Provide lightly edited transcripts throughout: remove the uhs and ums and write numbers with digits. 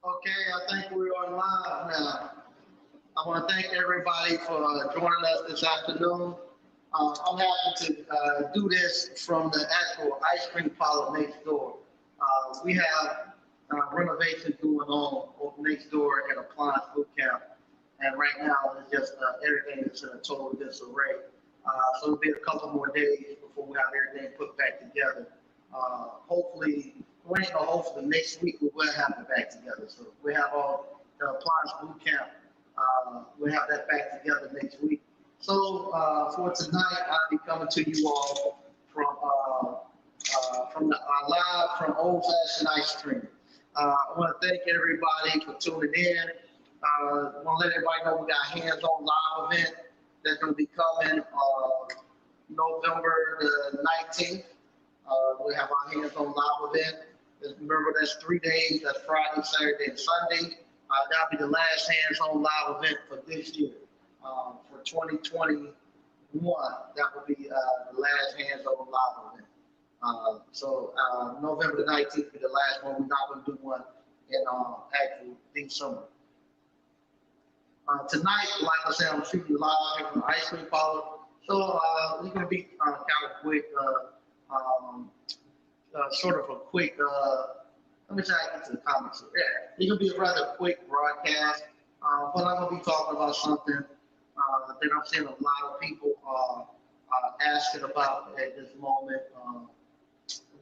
Okay, I think we're on live now. I want to thank everybody for joining us this afternoon. I'm happy to do this from the actual ice cream parlor next door. We have renovations going on next door at Appliance Boot Camp, and right now it's just everything is in a total disarray. So it'll be a couple more days before we have everything put back together. Hopefully, we ain't gonna hopefully next week we will have it back together. So we have all the Appliance Boot Camp. We'll have that back together next week. So for tonight, I'll be coming to you all from the live from Old Fashioned Ice Cream. I want to thank everybody for tuning in. I want to let everybody know we got a hands-on live event that's going to be coming November the 19th. We have our hands-on live event. Remember, that's 3 days. That's Friday, Saturday, and Sunday. That'll be the last hands-on live event for this year. For 2021, that will be the last hands-on live event. So November the 19th will be the last one. We're not going to do one in actual December. Tonight, like I said, I'm shooting live here from the ice cream parlor. So it's going to be kind of quick, sort of a quick, let me try to get to the comments. Yeah, it's going to be a rather quick broadcast, but I'm going to be talking about something that I'm seeing a lot of people asking about at this moment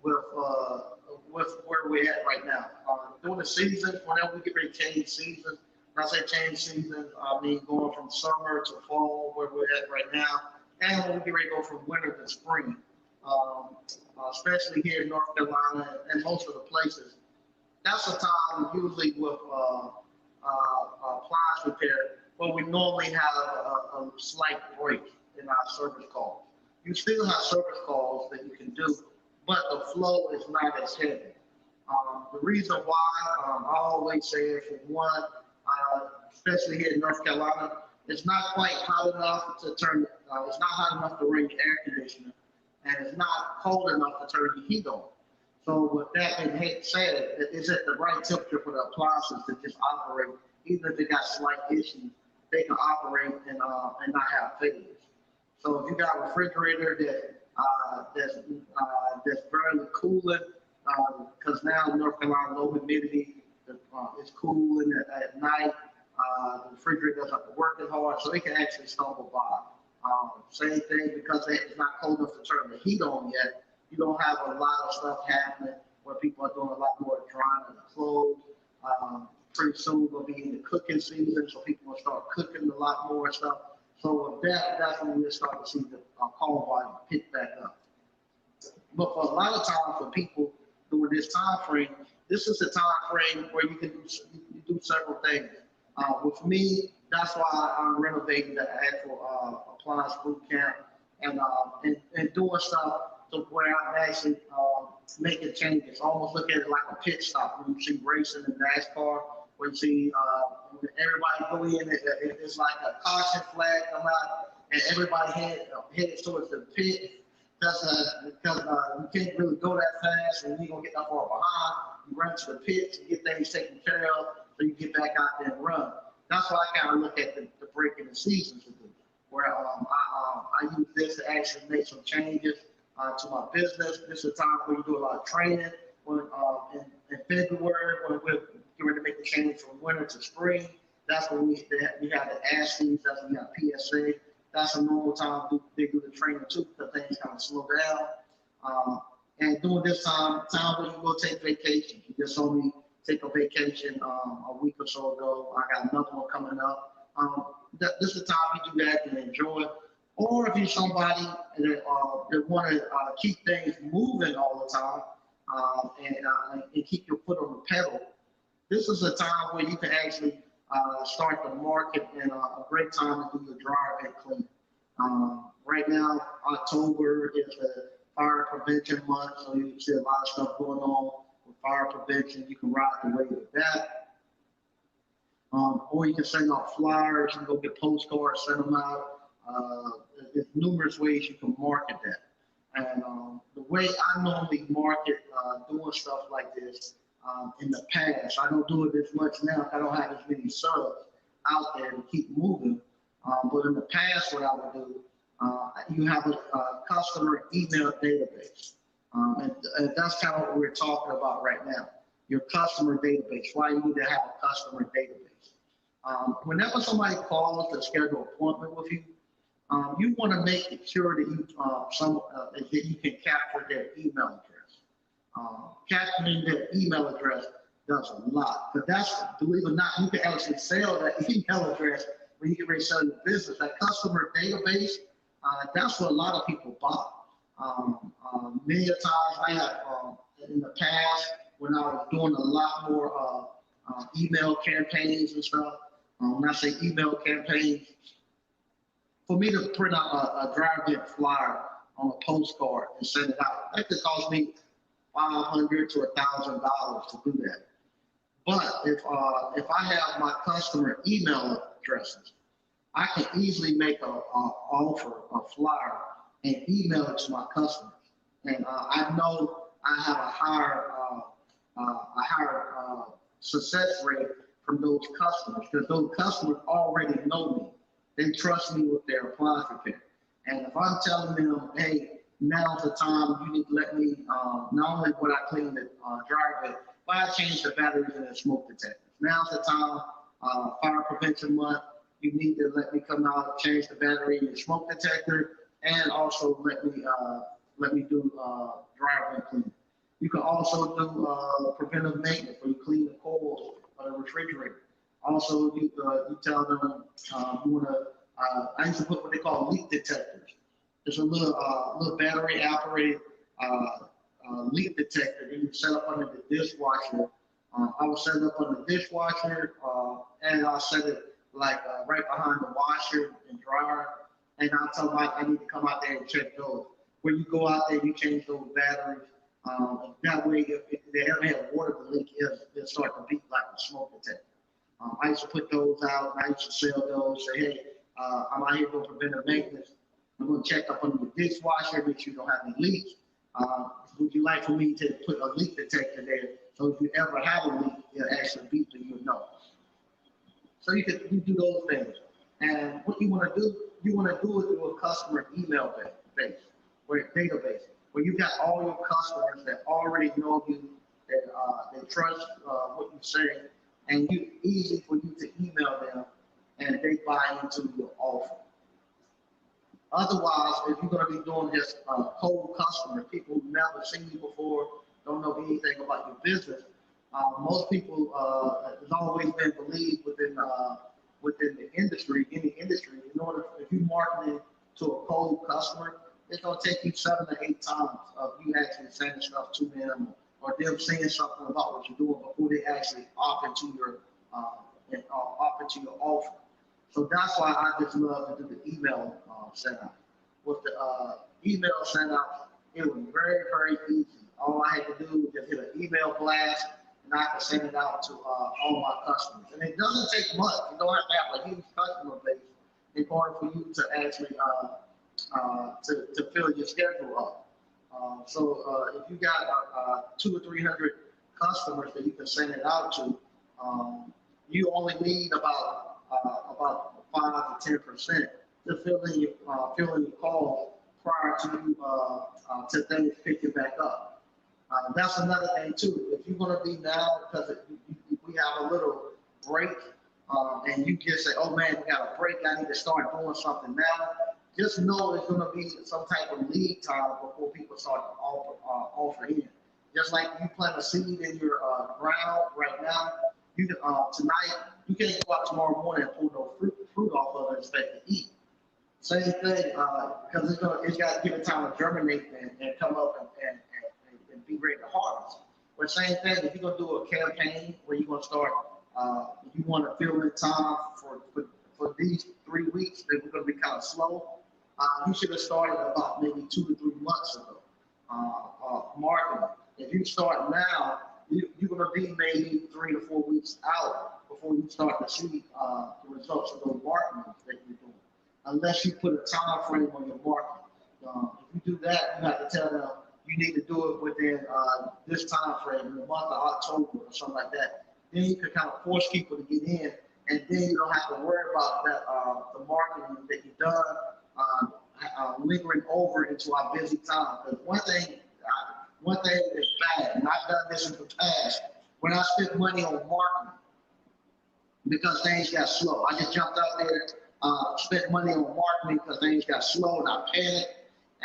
with, with where we're at right now. During the season, whenever we get ready to change seasons, when I say change season, I mean going from summer to fall, where we're at right now, and when we get ready to go from winter to spring, especially here in North Carolina and most of the places. That's a time usually with appliance repair where we normally have a slight break in our service calls. You still have service calls that you can do, but the flow is not as heavy. The reason why I always say it for one, especially here in North Carolina, it's not quite hot enough to turn. It's not hot enough to run the air conditioner, and it's not cold enough to turn the heat on. So with that being said, it's at the right temperature for the appliances to just operate. Even if they got slight issues, they can operate and not have failures. So if you got a refrigerator that's barely cooling, because now in North Carolina low humidity, it's cooling at night. The refrigerator doesn't have to work as hard, so it can actually stumble by. Same thing because it's not cold enough to turn the heat on yet. You don't have a lot of stuff happening where people are doing a lot more drying of the clothes. Pretty soon we'll be in the cooking season, so people will start cooking a lot more stuff. So with that's when we'll start to see the call volume pick back up. But for a lot of times for people during this time frame, this is a time frame where you can do several things. With me, that's why I'm renovating the actual appliance boot camp and doing stuff to where I'm actually making changes. Almost look at it like a pit stop when you see racing in NASCAR, where you see when everybody go in, it's like a caution flag come out, and everybody headed towards the pit. Because you can't really go that fast, and you're gonna get that far behind. You run to the pit to get things taken care of, so you get back out there and run. That's why I kind of look at the break in the seasons to do, where I use this to actually make some changes to my business. This is a time where you do a lot of training. When in February, when we're getting ready to make the change from winter to spring, that's when we have the ASHES, that's when we have PSA. That's a normal time they do the training too, because things kind of slow down. And during this time where you will take vacation, you just saw me take a vacation a week or so ago. I got another one coming up. This is the time you do that and enjoy. Or if you're somebody that want to keep things moving all the time and keep your foot on the pedal, this is a time where you can actually start the market and a great time to do your dryer vent cleaning. Right now, October is the fire prevention month, so you see a lot of stuff going on with fire prevention. You can ride the wave of that. Or you can send out flyers, you can go get postcards, send them out. There's numerous ways you can market that. And the way I normally market doing stuff like this in the past. I don't do it as much now. I don't have as many subs out there to keep moving. But in the past, what I would do, you have a customer email database. And that's kind of what we're talking about right now, your customer database, why you need to have a customer database. Whenever somebody calls to schedule an appointment with you, you want to make sure that you can capture their email address. Capturing their email address does a lot, but that's, believe it or not, you can actually sell that email address when you get ready to sell your business. That customer database, that's what a lot of people buy. Many times I have, in the past, when I was doing a lot more email campaigns and stuff, when I say email campaigns, for me to print out a drive-in flyer on a postcard and send it out, that could cost me $500 to $1,000 to do that. But if I have my customer email addresses, I can easily make an offer, a flyer, and email it to my customers. And I know I have a higher success rate from those customers, because those customers already know me. They trust me with their appliance repair. And if I'm telling them, hey, now's the time, you need to let me, not only would I clean the driveway, but I change the batteries in the smoke detectors. Now's the time, fire prevention month, you need to let me come out and change the battery in the smoke detector, and also let me do driveway cleaning. You can also do preventive maintenance, where you clean the coils of the refrigerator. Also, you tell them you want to. I used to put what they call leak detectors. It's a little battery operated leak detector that you set up under the dishwasher. I will set it up on the dishwasher, and I'll set it like right behind the washer and dryer. And I'll tell them I need to come out there and check those. Where you go out there, you change those batteries. That way, if they ever have water leak, it'll start to beep like a smoke detector. I used to put those out, and I used to sell those. Say, hey, I'm out here doing preventive maintenance. I'm going to check up on the dishwasher, make sure you don't have any leaks. Would you like for me to put a leak detector there, so if you ever have a leak, it'll actually beep and you'll know. So you do those things. And what you want to do, you want to do it through a customer email base, or a database, where you got all your customers that already know you, that they trust what you say, and it's easy for you to email them, and they buy into your offer. Otherwise, if you're going to be doing this cold customer, people who've never seen you before, don't know anything about your business, most people, has always been believed within the industry, any industry, in order, if you're marketing to a cold customer, it's going to take you 7 to 8 times of you actually saying stuff to them, or them saying something about what you're doing before they actually offer to your offer. So that's why I just love to do the email setup. With the email setup, it was very, very easy. All I had to do was just hit an email blast, and I could send it out to all my customers. And it doesn't take much. You don't have to have a huge customer base in order for you to actually to fill your schedule up. So if you got 200 or 300 customers that you can send it out to, you only need about 5 to 10% to fill in your calls prior to things picking back up. That's another thing too. If you're going to be now, because we have a little break, and you just say, "Oh man, we got a break. I need to start doing something now." Just know there's going to be some type of lead time before people start to offer in. Just like you plant a seed in your ground right now, you can, tonight you can't go out tomorrow morning and pull no fruit off of it and expect to eat. Same thing, because it's got to give it time to germinate and come up and be ready to harvest. But same thing, if you're going to do a campaign where you're going to start, you want to fill in time for these 3 weeks that we're going to be kind of slow, you should have started about maybe 2 to 3 months ago marketing. If you start now, you're going to be maybe 3 to 4 weeks out before you start to see the results of those marketing that you're doing, unless you put a time frame on your marketing. If you do that, you have to tell them, you need to do it within this time frame, in the month of October or something like that. Then you can kind of force people to get in, and then you don't have to worry about that the marketing that you've done lingering over into our busy time. Because one thing that's bad, and I've done this in the past, when I spent money on marketing because things got slow, I just jumped out there, spent money on marketing because things got slow, and I panicked.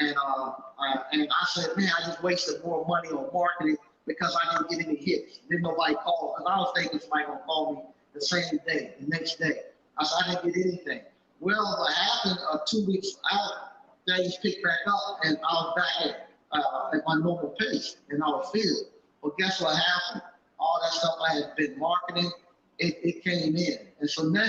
And I said, man, I just wasted more money on marketing because I didn't get any hits. Didn't nobody call, because I was thinking somebody gonna call me the same day, the next day. I said, I didn't get anything. Well, what happened 2 weeks out, things picked back up, and I was back at my normal pace, and I was feeling. But guess what happened? All that stuff I had been marketing, it came in. And so now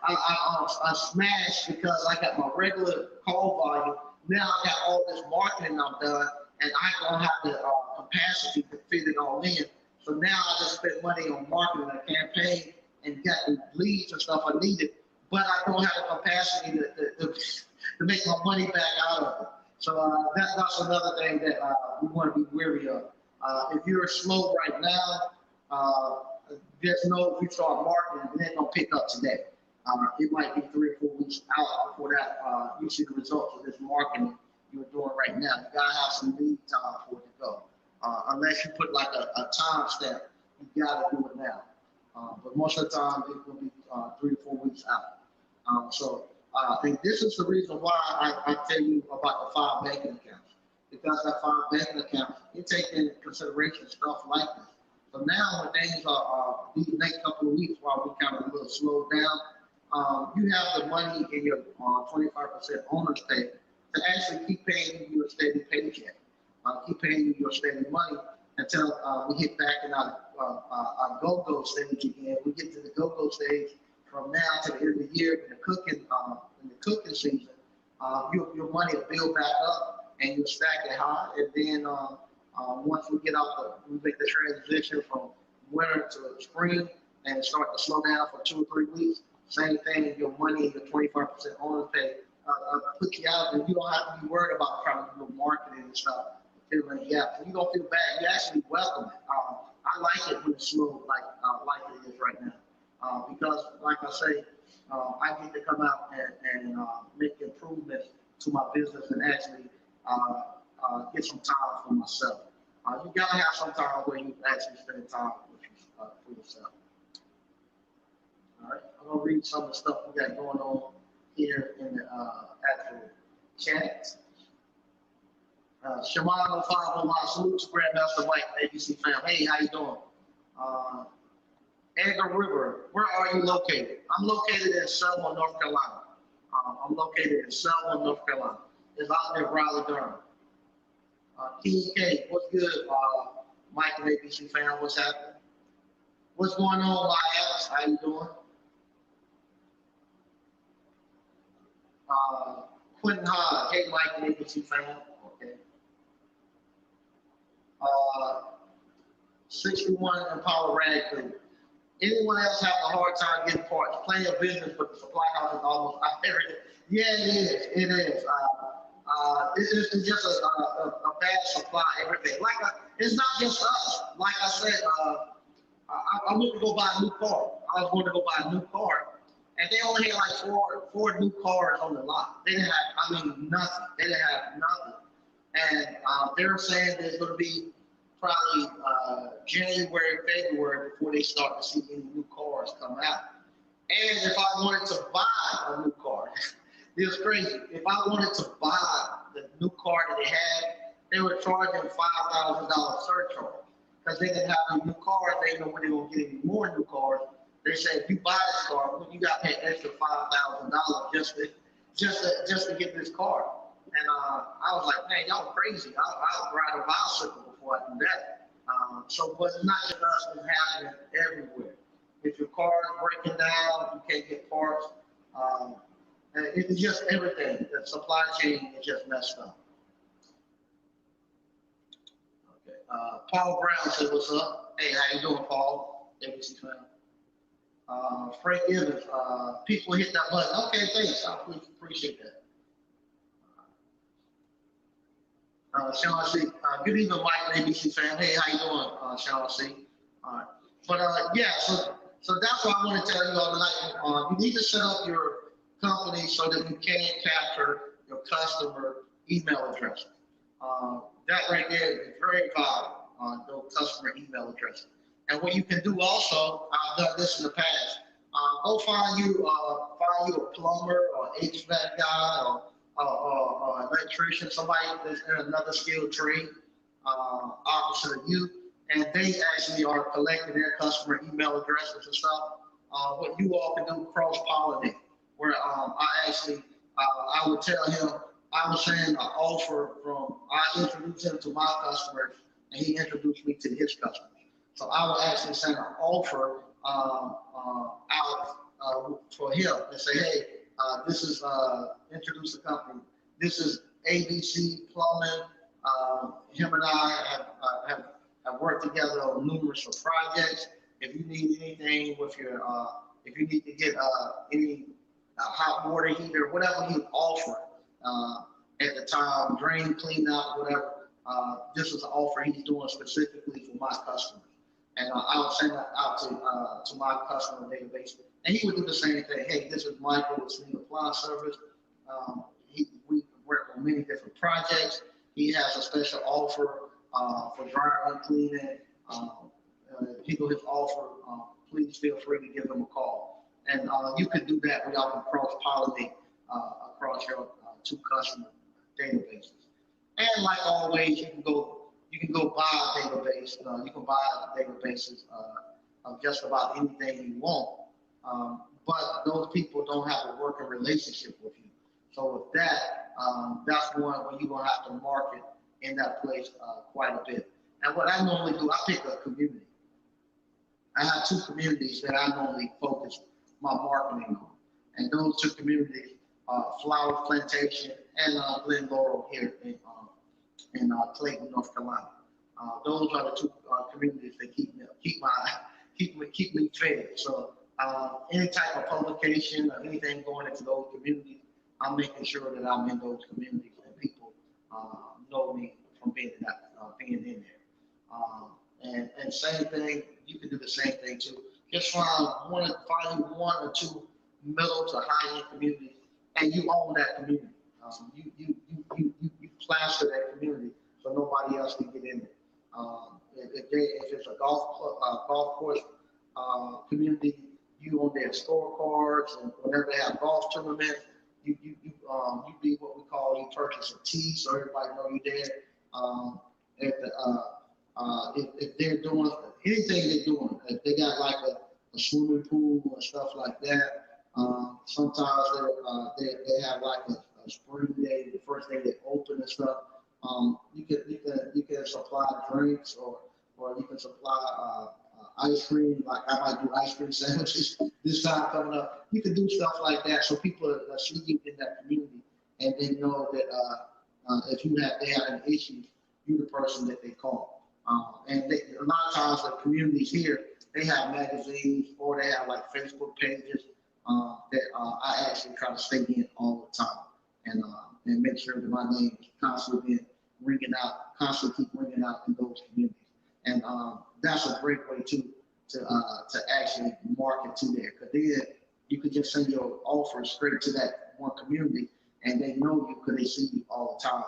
I smashed because I got my regular call volume. Now I got all this marketing I've done, and I don't have the capacity to fit it all in. So now I just spent money on marketing a campaign and got the leads and stuff I needed, but I don't have the capacity to make my money back out of it. So that's another thing that we want to be wary of. If you're slow right now, there's no, if you start marketing, it ain't gonna pick up today. It might be 3 or 4 weeks out before that you see the results of this marketing you're doing right now. You gotta have some lead time for it to go. Unless you put like a time stamp, you gotta do it now. But most of the time, it will be 3 or 4 weeks out. So I think this is the reason why I tell you about the 5 banking accounts. Because that 5 banking accounts, it takes into consideration stuff like this. So now when things are these next couple of weeks while we kind of a little slowed down, you have the money in your 25% owner's pay to actually keep paying you a steady paycheck, keep paying you your steady money until we hit back in our go-go stage again. We get to the go-go stage from now to the end of the year in the cooking season. Your money will build back up and you'll stack it high, and then once we get out we make the transition from winter to spring and start to slow down for 2 or 3 weeks. Same thing, your money, your 25% owner's pay, put you out, and you don't have to be worried about trying to do marketing and stuff. Filling the gap. You don't feel bad. You actually welcome it. I like it when it's slow, like it is right now, because, like I say, I get to come out and make improvements to my business and actually get some time for myself. You gotta have some time where you actually spend time for yourself. All right, I'm gonna read some of the stuff we got going on here in the actual chat. Shimano 501, salute to Grandmaster Mike, ABC fam. Hey, how you doing? Edgar River, where are you located? I'm located in Selma, North Carolina. I'm located in Selma, North Carolina. It's out there, Raleigh, Durham. King K, what's good? Mike and ABC fam, what's happening? What's going on, my apps? How you doing? Quentin Hodge, hey, Mike and ABC fam. Okay. 61 Impala Rag Crew. Anyone else having a hard time getting parts? Plenty of business, but the supply house is almost out there. Yeah, it is. It is. It's just a bad supply, everything. It's not just us. Like I said, I went to go buy a new car. I was going to go buy a new car, and they only had like four new cars on the lot. They didn't have, nothing. They didn't have nothing. And they're saying there's going to be probably January, February before they start to see any new cars come out. And if I wanted to buy a new car, it was crazy. If I wanted to buy the new car that they had, they were charging $5,000 surcharge because they didn't have any new cars. They didn't know when they were going to get any more new cars. They said, if you buy this car, you got to pay an extra $5,000 just to get this car. And I was like, man, y'all crazy. I'll ride a bicycle before I do that. But it's not just us, it's happening everywhere. If your car is breaking down, you can't get parts. It's just everything. The supply chain is just messed up. Okay. Paul Brown said, what's up? Hey, how you doing, Paul? ABC fan. Frank Evans, people hit that button. Okay, thanks. I appreciate that. Sean C. Good evening, Mike and ABC fan. Hey, how you doing, Sean C? Uh, yeah, so that's what I want to tell you all tonight. You need to set up your company so that you can capture your customer email address. That right there is very vital, those customer email addresses. And what you can do also, I've done this in the past, go find you a plumber or HVAC guy or electrician, somebody that's in another skilled trade, opposite of you, and they actually are collecting their customer email addresses and stuff. What you all can do, cross-pollinate, where I would tell him, I was saying an offer from, I introduced him to my customers, and he introduced me to his customers. So I would actually send an offer out for him and say, hey, this is introduce the company. This is ABC Plumbing. Him and I have worked together on numerous projects. If you need anything with your, if you need to get any hot water heater, whatever he offered at the time, drain clean out, whatever, this is an offer he's doing specifically for my customers. And I'll send that out to my customer database. And he would do the same thing. Hey, this is Michael with Sling Appliance Service. We work on many different projects. He has a special offer for drying and cleaning. People his offer, please feel free to give him a call. And you can do that without cross-pollinate across your two customer databases. And like always, you can go buy a database. You can buy databases of just about anything you want. But those people don't have a working relationship with you. So with that, that's one where you're gonna have to market in that place quite a bit. And what I normally do, I pick a community. I have two communities that I normally focus my marketing on. And those two communities are Flowers Plantation and Glen Laurel here in Clayton, North Carolina. Those are the two communities that keep me fed. So any type of publication or anything going into those communities, I'm making sure that I'm in those communities and people know me from being in there. And same thing, you can do the same thing too. Just find one or two middle to high end communities, and you own that community. You plaster that community so nobody else can get in it. If it's a golf course community, you own their scorecards, and whenever they have golf tournaments, you be what we call, you purchase a tee so everybody know you're there. If they're doing anything they're doing, if they got like a swimming pool or stuff like that, sometimes they have like a spring day, the first day they open and stuff. You can supply drinks or you can supply ice cream. Like I might do ice cream sandwiches this time coming up. You can do stuff like that so people see you in that community and they know that if they have an issue, you're the person that they call. And a lot of times the communities here, they have magazines or they have like Facebook pages that I actually try to stay in all the time and make sure that my name is constantly keep ringing out in those communities. And that's a great way to actually market to there, because then you can just send your offer straight to that one community and they know you because they see you all the time.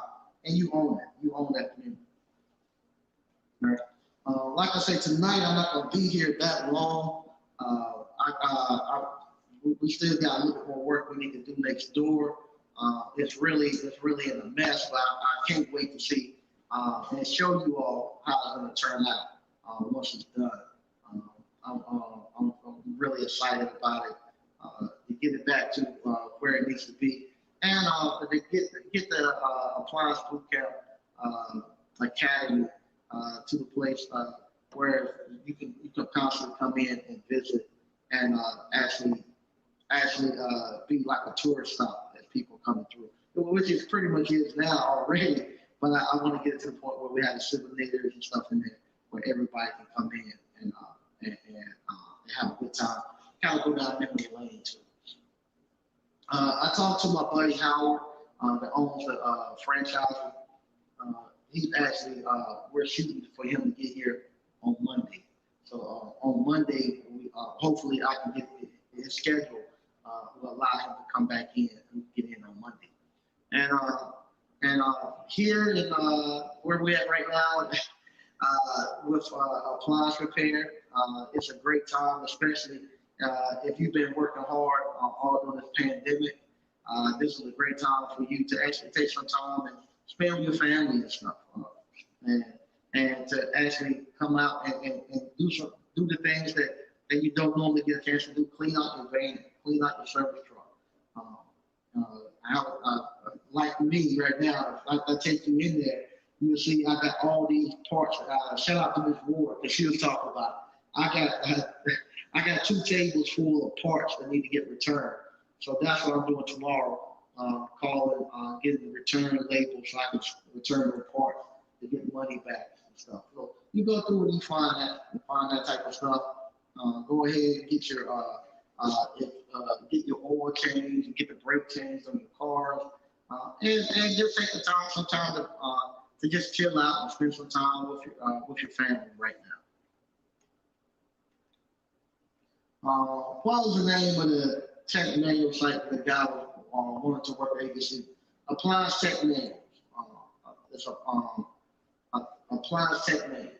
And you own it. You own that community. Right. Like I say, tonight I'm not going to be here that long. We still got a little bit more work we need to do next door. It's really in a mess, but I can't wait to see and show you all how it's going to turn out once it's done. I'm really excited about it to get it back to where it needs to be, and to get the Appliance Bootcamp Academy to the place where you can constantly come in and visit and actually be like a tourist stop as people coming through, which is pretty much is now already. But I want to get it to the point where we have the simulators and stuff in there where everybody can come in and have a good time. Kind of go down memory lane too. I talked to my buddy Howard that owns the franchise he's actually, we're shooting for him to get here on Monday. So on Monday, hopefully I can get his schedule will allow him to come back in and get in on Monday. And here in where we're at right now, with appliance repair, it's a great time, especially if you've been working hard all during this pandemic. This is a great time for you to actually take some time and spend with your family and stuff, and to actually come out and do the things that you don't normally get a chance to do. Clean out your van, clean out your service truck. Like me right now, if I take you in there, you'll see I got all these parts. Shout out to Ms. Ward, because she'll talk about it. I got 2 tables full of parts that need to get returned. So that's what I'm doing tomorrow, calling, getting the return label so I can return the parts to get money back and stuff. So you go through and you find that type of stuff. Go ahead and get your get your oil change and get the brake changed on your cars, and just take the time sometimes to just chill out and spend some time with your family right now. What was the name of the tech manual site that the guy wanted to work at ABC? Appliance Tech Manuals. It's Appliance Tech Manuals.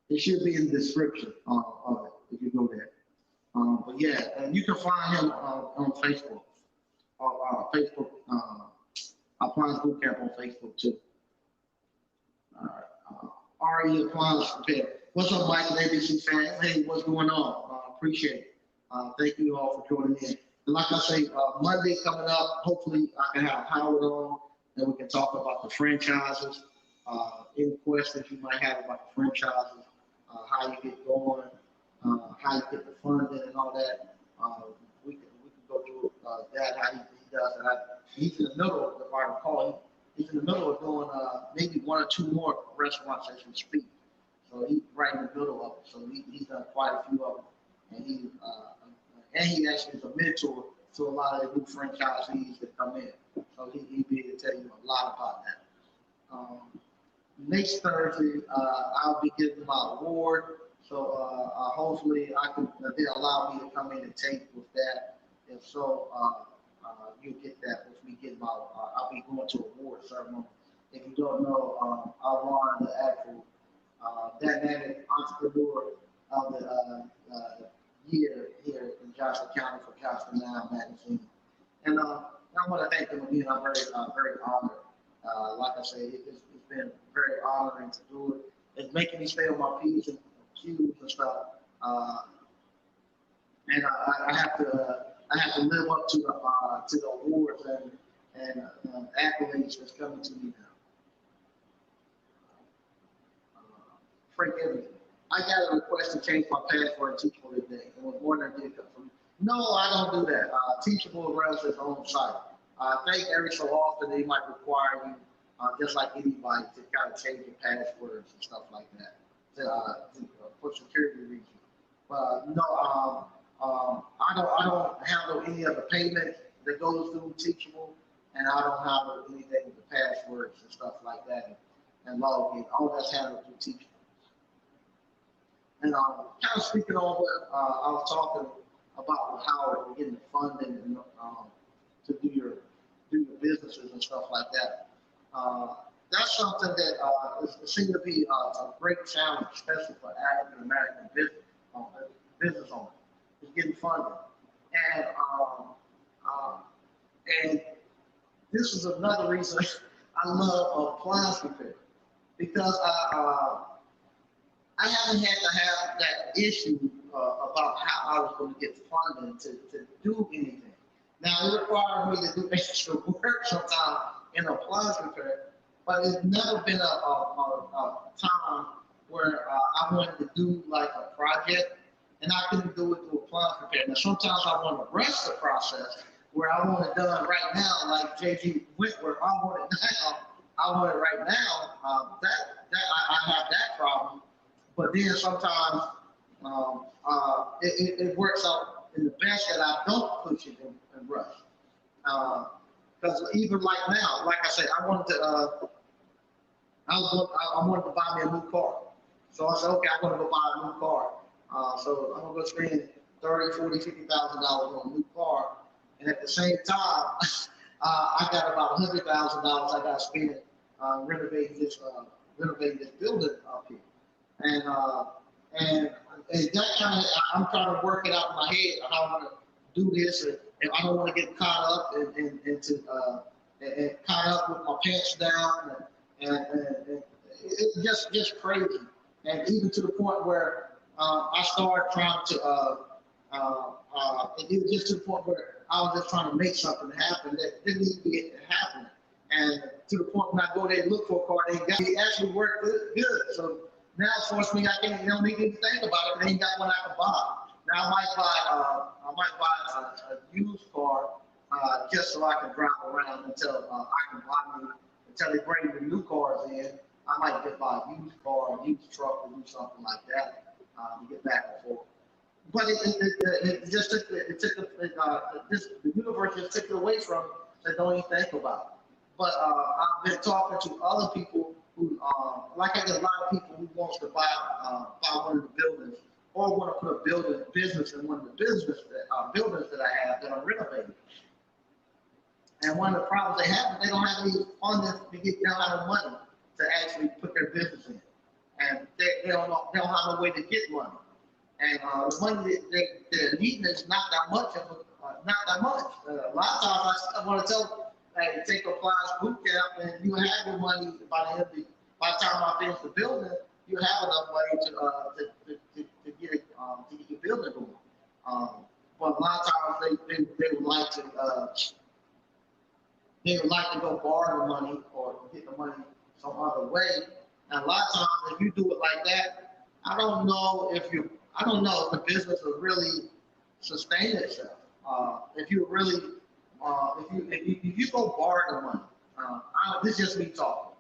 It should be in the description of it if you go there. But yeah, and you can find him on Facebook. Facebook, Appliance Bootcamp on Facebook too. RE Appliance Repair. What's up, Mike and ABC fans? Hey, what's going on? Appreciate it. Thank you all for joining in. And like I say, Monday coming up, hopefully I can have Howard on and we can talk about the franchises. Any questions you might have about the franchises, how you get going, how you get the funding and all that. We can go through that, how he does it. He's in the middle of, if I recall, he's in the middle of doing maybe 1 or 2 more restaurants as we speak. So he's right in the middle of it. So he's done quite a few of them. And he actually is a mentor to a lot of the new franchisees that come in. So he'd be able to tell you a lot about that. Next Thursday, I'll be giving my award. So hopefully they'll allow me to come in and tape with that. If so, you'll get that with me getting I'll be going to award ceremony. If you don't know, I won the actual dynamic entrepreneur of the year here in Johnson County for Johnson Now magazine. And I want to thank them again. I'm very honored. Like I said, it's been very honoring to do it. It's making me stay on my P's and Q's and stuff. And I have to live up to the awards and accolades that's coming to me now. Frank Evans, I got a request to change my password to Teachable today, and was wondering if it come from me. No, I don't do that. Teachable runs its own site. I think every so often they might require you, just like anybody, to kind of change your passwords and stuff like that for security reasons. But no, I don't handle any of the payments that goes through Teachable, and I don't handle anything with the passwords and stuff like that and login. All that's handled through Teachable. And kind of speaking on what I was talking about with Howard and getting the funding and, to do your businesses and stuff like that. That's something that seems to be a great challenge, especially for African American business owners, is getting funding. And this is another reason I love appliance repair, because I haven't had to have that issue about how I was going to get funding to do anything. Now, it required me to do extra work sometimes in appliance repair, but it's never been a time where I wanted to do like a project and I couldn't do it through appliance repair. Now, sometimes I want to rush the process where I want it done right now, like JG Whitworth. I want it now. I want it right now. I have that problem. But then sometimes it works out in the best that I don't push it and rush. Because even like now, like I said, I wanted to I wanted to buy me a new car. So I said, okay, I'm going to go buy a new car. So I'm going to go spend 30, 40, $50,000 on a new car. And at the same time, I got about $100,000 I got to spend renovating this building up here. And and, and that kind of, I'm trying to work it out in my head how I want to do this, and I don't want to get caught up and caught up with my pants down, and it's just crazy. And even to the point where I started trying to, it was just to the point where I was just trying to make something happen that didn't even get to happen. And to the point when I go there and look for a car, they got it actually worked good. So now, fortunately, I don't even think about it. They ain't got one I can buy. Now I might buy a used car just so I can drive around until I can buy me until they bring the new cars in. I might just buy a used car, a used truck, or do something like that to get back and forth. But it just took the universe just took it away from me. So don't even think about it. But I've been talking to other people who, like I get a lot of people who wants to buy one of the buildings or want to put a business in one of the buildings that I have that I'm renovating. And one of the problems they have is they don't have any funding to get down out of money to actually put their business in, and they don't have no way to get money. And the money that they're needing is not that much not that much. A lot of times I want to tell them, hey, take a Appliance boot camp, and you have your money by the time I finish the building, you have enough money to get it to get your building going. But a lot of times they would like to go borrow the money or get the money some other way. And a lot of times, if you do it like that, I don't know if the business will really sustain itself. If you really, if you go borrow the money, this is just me talking.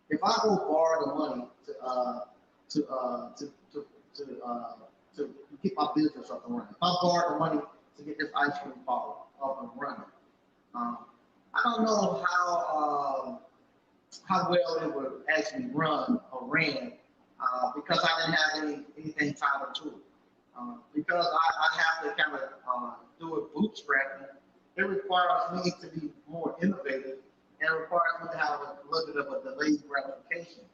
If I go borrow the money to get my business up and running, if I borrow the money to get this ice cream parlor up and running, I don't know how well it would actually run or ran because I didn't have anything tied into it. Because I have to kind of do it bootstrapping, it requires me to be more innovative and it requires me to have a little bit of a delayed gratification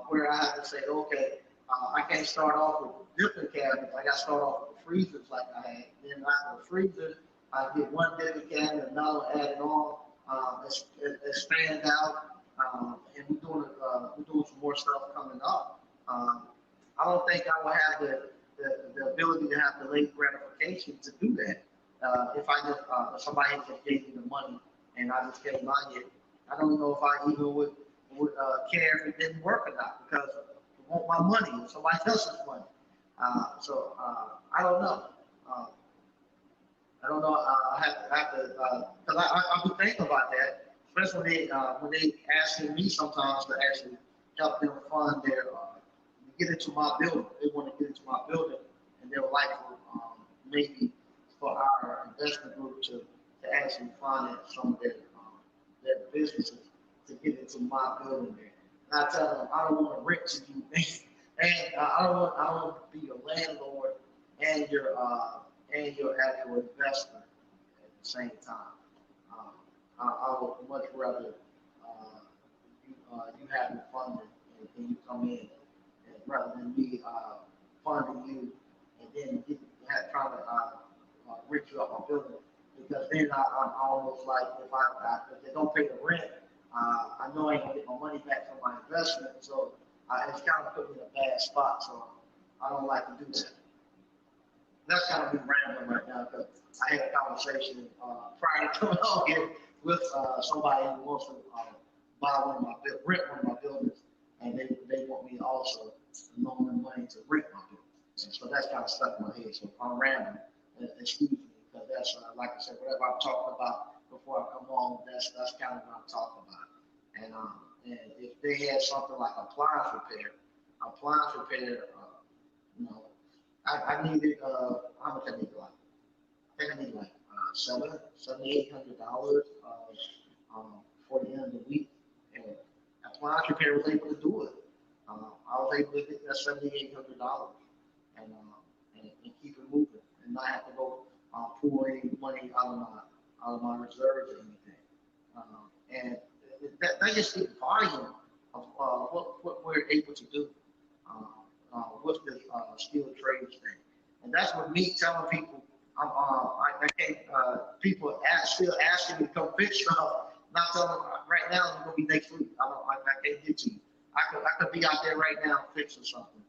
where I have to say, okay, I can't start off with different cabinets. I got to start off with freezers like I had. Then after the freezer, I get one different cabinet, another added on, expand out, and we're doing some more stuff coming up. I don't think I will have the ability to have delayed gratification to do that. If I just if somebody just gave me the money and I just gave money, I don't know if I even would care if it didn't work or not because I want my money or somebody else's money. So I don't know. I don't know. I have to because I've been thinking about that, especially when they asking me sometimes to actually help them fund their get into my building. They want to get into my building, and they would like for maybe for our investment group to actually finance some of their businesses to get into my building there. And I tell them I don't want to rent to you, and I don't want to be a landlord and your actual investor at the same time. I would much rather you have your funding and you come in rather than me funding you and then trying to rent you up my building. Because then I'm almost like if they don't pay the rent, I know I ain't gonna get my money back from my investment. So it's kind of put me in a bad spot. So I don't like to do that. That's kind of me rambling right now because I had a conversation prior to coming on here with somebody who wants to rent one of my buildings, and they want me to also loan them money to rent my building. And so that's kind of stuck in my head. So if I'm rambling, excuse me, because that's like I said, whatever I'm talking about before I come on, that's kind of what I'm talking about. And if they had something like appliance repair, you know. I needed how much I needed like I think I needed like $700-$800 for the end of the week, and I appliance repair was able to do it. I was able to get that $7,800 and keep it moving and not have to go pull any money out of my reserves or anything. And that just speaks volume of what we're able to do with this skilled trades thing. And that's what me telling people. I can't. People still asking me to come fix stuff. Not telling them right now. It's gonna be next week. I can't get to you. I could be out there right now fixing something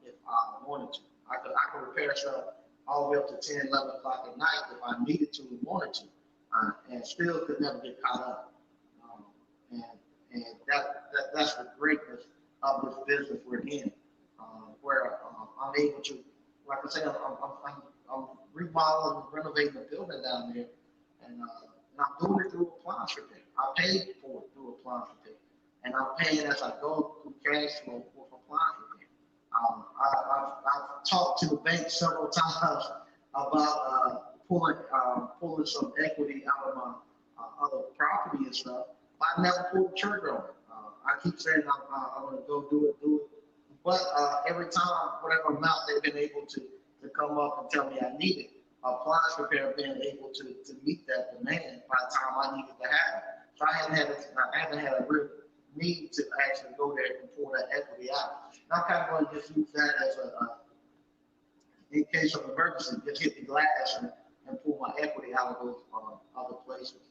if I wanted to. I could repair stuff all the way up to 10, 11 o'clock at night if I needed to and wanted to, and still could never get caught up. And that's the greatness of this business we're in, where I'm able to, like I said, I'm remodeling and renovating the building down there, and I'm doing it through appliance repair. I paid for it through appliance repair, and I'm paying as I go through cash flow with appliance repair. I've talked to the bank several times about pulling some equity out of my other property and stuff. But I never pulled the trigger on it. I keep saying I'm going to go do it. But every time, whatever amount they've been able to come up and tell me I need it, appliance repair being able to meet that demand by the time I needed to have it. So I haven't had a real need to actually go there and pull that equity out. And I'm kind of going to just use that as in case of emergency, just hit the glass and pull my equity out of those other places.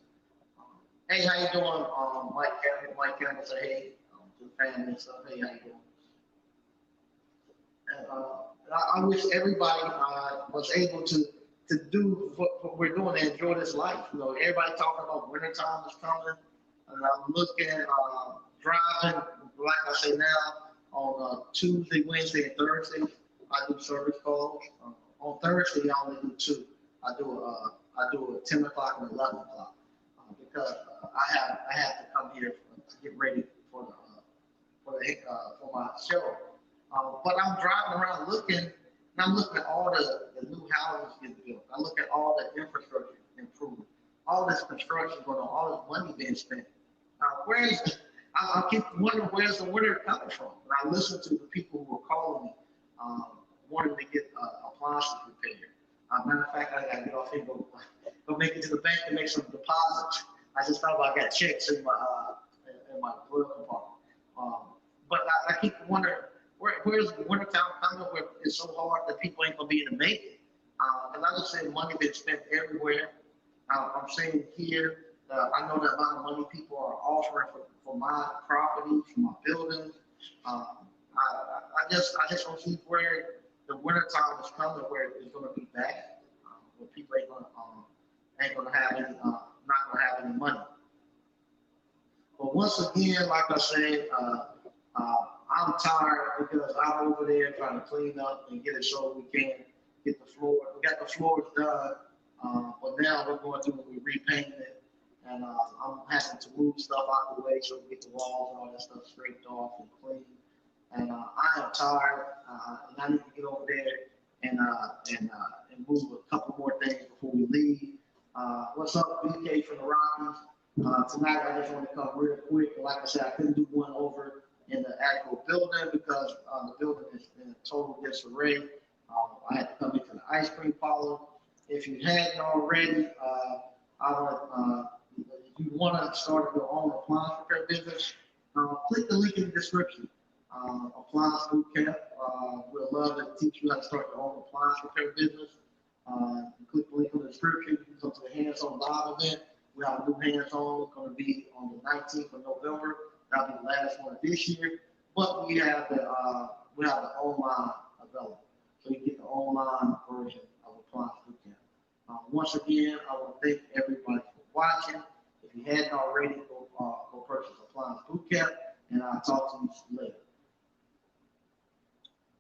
Hey, how you doing, Mike Campbell? Mike Campbell said, hey, to the family and stuff. Hey, how you doing? And I wish everybody was able to do what we're doing and enjoy this life. You know, everybody talking about wintertime is coming, and I'm looking, driving, like I say now, on Tuesday, Wednesday, and Thursday, I do service calls. On Thursday, I only do two. I do a 10 o'clock and 11 o'clock because I have to come here to get ready for my show. But I'm driving around looking, and I'm looking at all the new houses getting built. I look at all the infrastructure improvement, all this construction going on, all this money being spent. I keep wondering where's the winter coming from. And I listen to the people who are calling me, wanting to get appliances repaired. Matter of fact, I got to get off here, go make it to the bank and make some deposits. I just thought about I got checks in my glove compartment. But I keep wondering, where's the wintertime coming where it's so hard that people ain't going to be able to make it? And I just say money been spent everywhere. I'm saying here, I know that a lot of money people are offering for my properties, for my buildings. I just don't see where the wintertime is coming where it's going to be bad, where people ain't going to have any, not going to have any money. But once again, like I said, I'm tired because I'm over there trying to clean up and get it so we can get the floor. We got the floors done, but now we're going through and we're repainting it. And I'm having to move stuff out the way so we get the walls and all that stuff scraped off and clean. And I am tired, and I need to get over there and move a couple more things before we leave. What's up, BK from the Rockies? Tonight I just want to come real quick. Like I said, I couldn't do one over in the actual building because the building is in total disarray. I had to come into the ice cream parlor. If you hadn't already, if you want to start your own appliance repair business, click the link in the description. Appliance Bootcamp. We'll love to teach you how to start your own appliance repair business. Click the link in the description. You can come to the hands-on live event. We have a new hands-on going to be on the 19th of November. That'll be the last one this year. But we have the online available, so you get the online version of Appliance Bootcamp. Once again, I want to thank everybody for watching. If you hadn't already, go purchase Appliance Bootcamp, and I'll talk to you later.